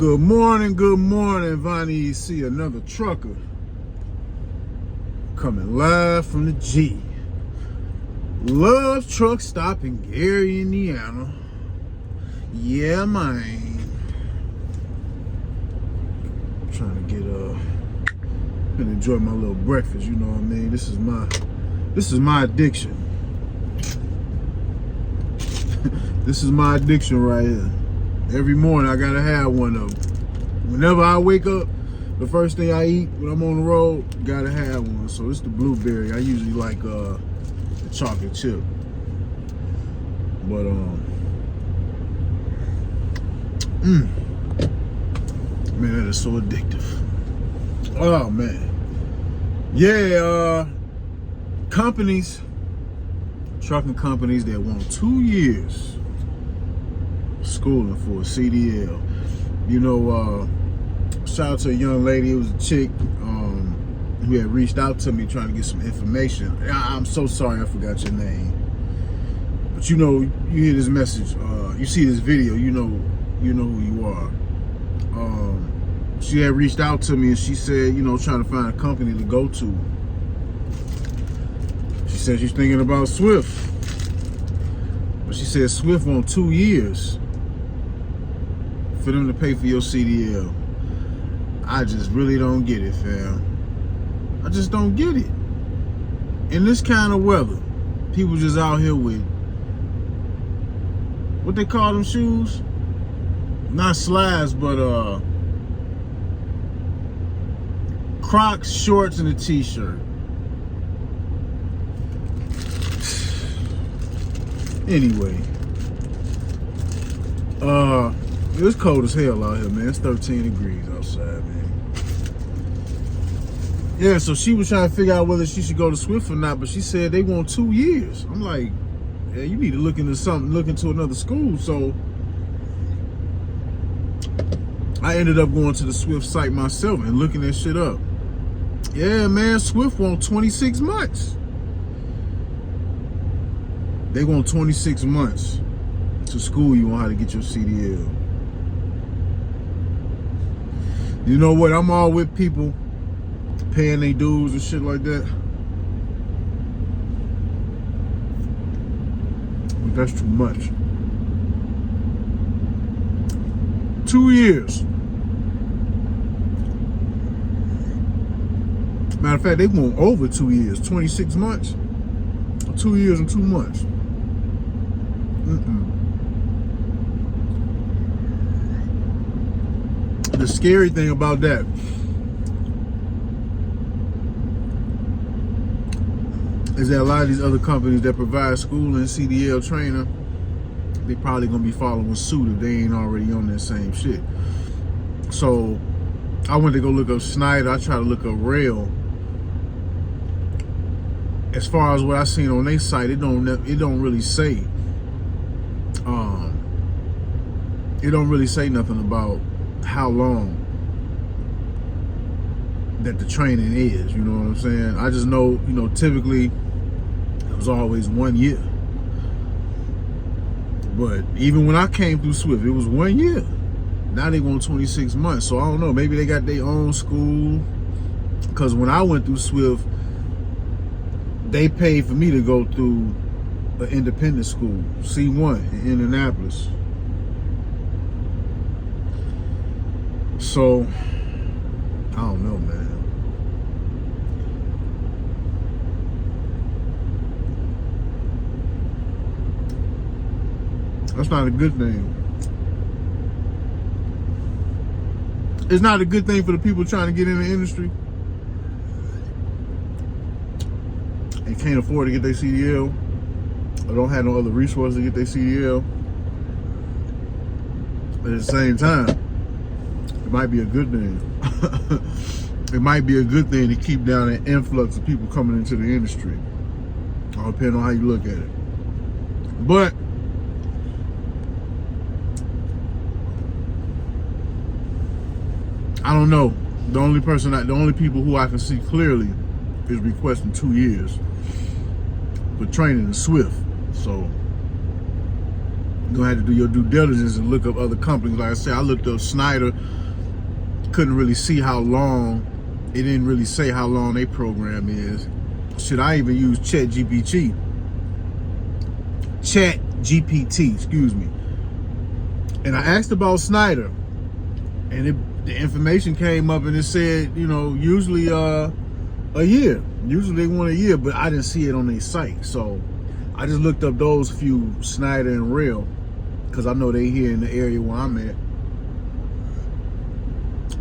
Good morning, Vonnie. You see another trucker coming live from the G. Love Truck Stop in Gary, Indiana. Yeah, man. Trying to gonna enjoy my little breakfast. You know what I mean? This is my addiction. This is my addiction right here. Every morning I gotta have one of them. Whenever I wake up, the first thing I eat when I'm on the road, gotta have one. So it's the blueberry. I usually like the chocolate chip. But man, that is so addictive. Oh man. Yeah, trucking companies that want 2 years schooling for a CDL. You know, shout out to a young lady. It was a chick who had reached out to me trying to get some information. I'm so sorry I forgot your name. But you know, you hear this message, you see this video, you know who you are. She had reached out to me and she said, you know, trying to find a company to go to. She said she's thinking about Swift. But she said Swift on 2 years for them to pay for your CDL. I just really don't get it, fam. I just don't get it. In this kind of weather, people just out here with, what they call them shoes? Not slides, but Crocs, shorts, and a t-shirt. Anyway, it's cold as hell out here, man. It's 13 degrees outside, man. Yeah, so she was trying to figure out whether she should go to Swift or not, but she said they want 2 years. I'm like, yeah, you need to look into something, look into another school. So I ended up going to the Swift site myself and looking that shit up. Yeah, man, Swift want 26 months. They want 26 months to school you on how to get your CDL. You know what? I'm all with people paying their dues and shit like that. But that's too much. 2 years. Matter of fact, they want over 2 years, 26 months. 2 years and 2 months. The scary thing about that is that a lot of these other companies that provide school and CDL training, they probably gonna be following suit if they ain't already on that same shit. So I went to go look up Schneider. I tried to look up Rail. As far as what I seen on their site, it don't really say. It don't really say nothing about how long that the training is. You know what I'm saying? I just know, you know, typically it was always 1 year. But even when I came through Swift, it was 1 year. Now they want 26 months. So I don't know. Maybe they got their own school. Because when I went through Swift, they paid for me to go through an independent school, C1 in Indianapolis. So, I don't know, man. That's not a good thing. It's not a good thing for the people trying to get in the industry and can't afford to get their CDL or don't have no other resources to get their CDL. But at the same time, it might be a good thing. It might be a good thing to keep down an influx of people coming into the industry. All depending on how you look at it. But I don't know. The only people who I can see clearly is requesting 2 years for training in Swift. So You're gonna have to do your due diligence and look up other companies. Like I said, I looked up Snyder, couldn't really see how long. It didn't really say how long their program is. Should I even use Chat GPT, excuse me. And I asked about Snyder, and the information came up and it said, you know, usually a year. Usually they want a year, but I didn't see it on their site. So I just looked up those few, Snyder and Rail, because I know they here in the area where I'm at.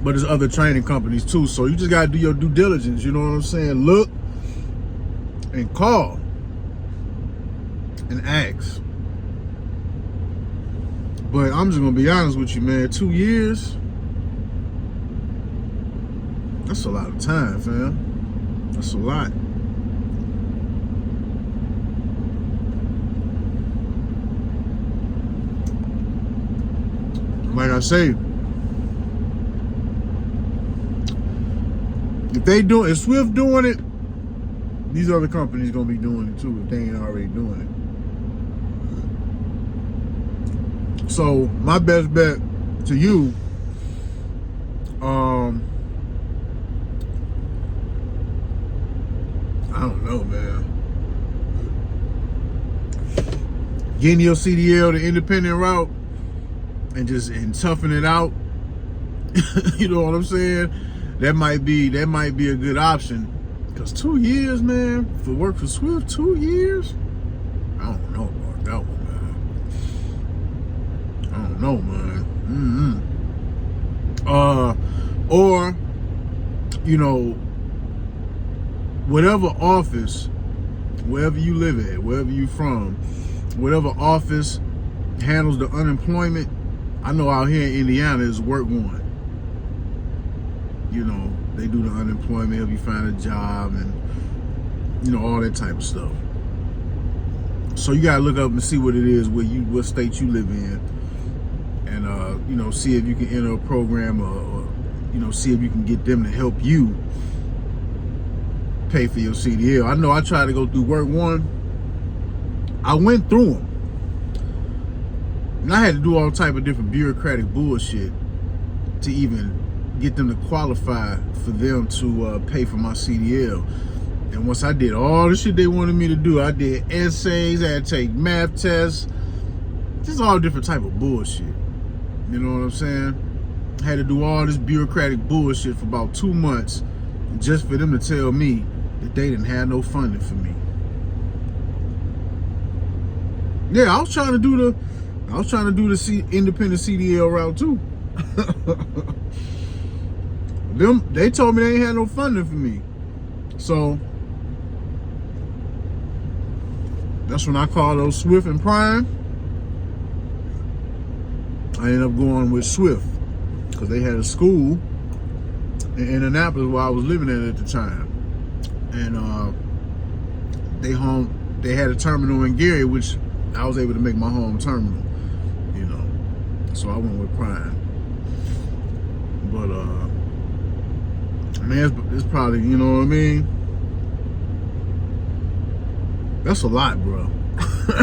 But there's other training companies too. So you just gotta do your due diligence, you know what I'm saying? Look and call and ask. But I'm just gonna be honest with you, man. 2 years, that's a lot of time, fam. That's a lot. Like I say, if Swift doing it, these other companies gonna be doing it too if they ain't already doing it. So my best bet to you, I don't know, man. Getting your CDL, the independent route, and toughen it out. You know what I'm saying? That might be a good option. Cause 2 years, man, for work for Swift, 2 years. I don't know about that one, man. I don't know, man. Or, you know, whatever office, wherever you live at, wherever you from, whatever office handles the unemployment. I know out here in Indiana is Work One. You know, they do the unemployment, help you find a job, and you know, all that type of stuff. So you gotta look up and see what it is, what state you live in, and you know, see if you can enter a program, or you know, see if you can get them to help you pay for your CDL. I know I tried to go through Work One. I went through them, and I had to do all type of different bureaucratic bullshit to even get them to qualify for them to pay for my CDL. And once I did all the shit they wanted me to do, I did essays, I had to take math tests, just all different type of bullshit. You know what I'm saying? I had to do all this bureaucratic bullshit for about 2 months just for them to tell me that they didn't have no funding for me. Yeah, I was trying to do the independent CDL route too. They told me they ain't had no funding for me. So that's when I called those Swift and Prime. I ended up going with Swift because they had a school in Indianapolis where I was living at the time. And they had a terminal in Gary, which I was able to make my home terminal, you know. So I went with Prime. But man, it's probably, you know what I mean? That's a lot, bro.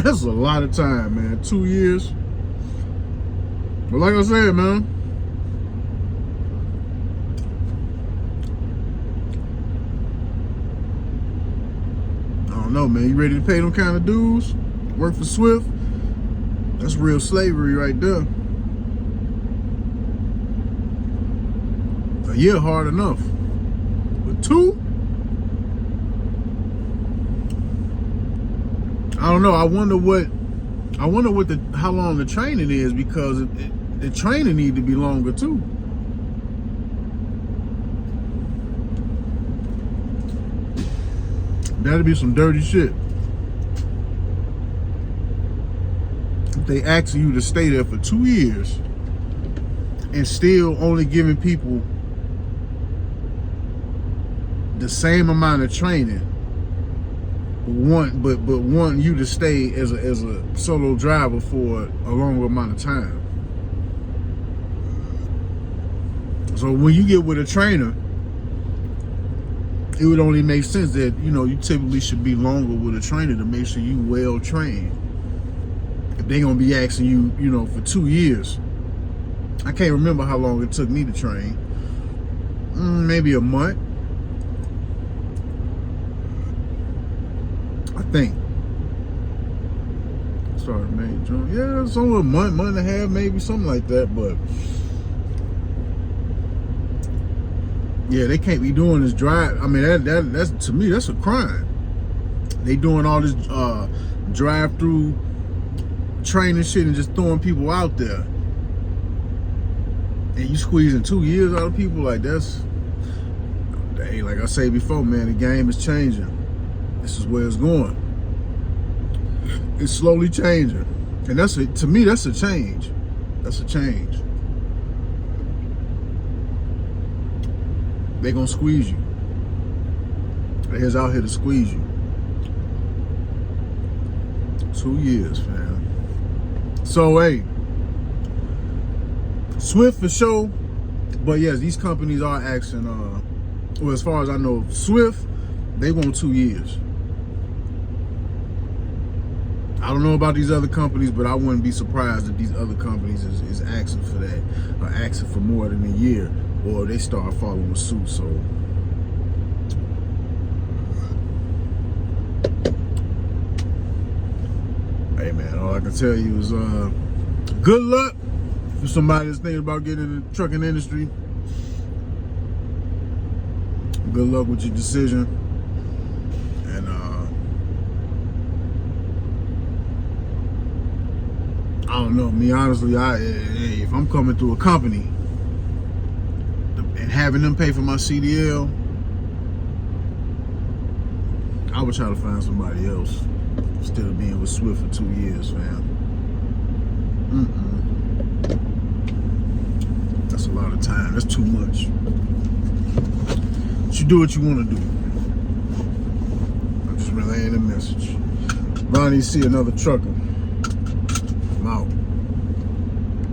That's a lot of time, man. 2 years. But like I said, man, I don't know, man. You ready to pay them kind of dues? Work for Swift? That's real slavery right there. A year hard enough. But 2? I don't know. I wonder how long the training is, because the training need to be longer too. That'd be some dirty shit. If they asking you to stay there for 2 years and still only giving people the same amount of training, but wanting you to stay as a solo driver for a longer amount of time. So when you get with a trainer, it would only make sense that, you know, you typically should be longer with a trainer to make sure you well trained. if they gonna be asking you, you know, for 2 years. I can't remember how long it took me to train. Maybe a month. I think. Started May, June. Yeah, it's only a month and a half, maybe something like that. But yeah, they can't be doing this drive. I mean, that's to me, that's a crime. They doing all this drive-through training shit and just throwing people out there. And you squeezing 2 years out of people, like that's, hey, like I say before, man, the game is changing. This is where it's going. It's slowly changing. And that's to me, that's a change. That's a change. They gonna squeeze you. They's out here to squeeze you. 2 years, fam. So hey, Swift for sure. But yes, these companies are asking, well, as far as I know, Swift, they want 2 years. I don't know about these other companies, but I wouldn't be surprised if these other companies is asking for that, or asking for more than a year, or they start following suit. So hey man, all I can tell you is good luck for somebody that's thinking about getting in the trucking industry. Good luck with your decision. And I don't know, me honestly, if I'm coming through a company and having them pay for my CDL, I would try to find somebody else instead of being with Swift for 2 years, fam. That's a lot of time. That's too much. But you do what you want to do. I'm just relaying the message. Ronnie, see another trucker. I'm out.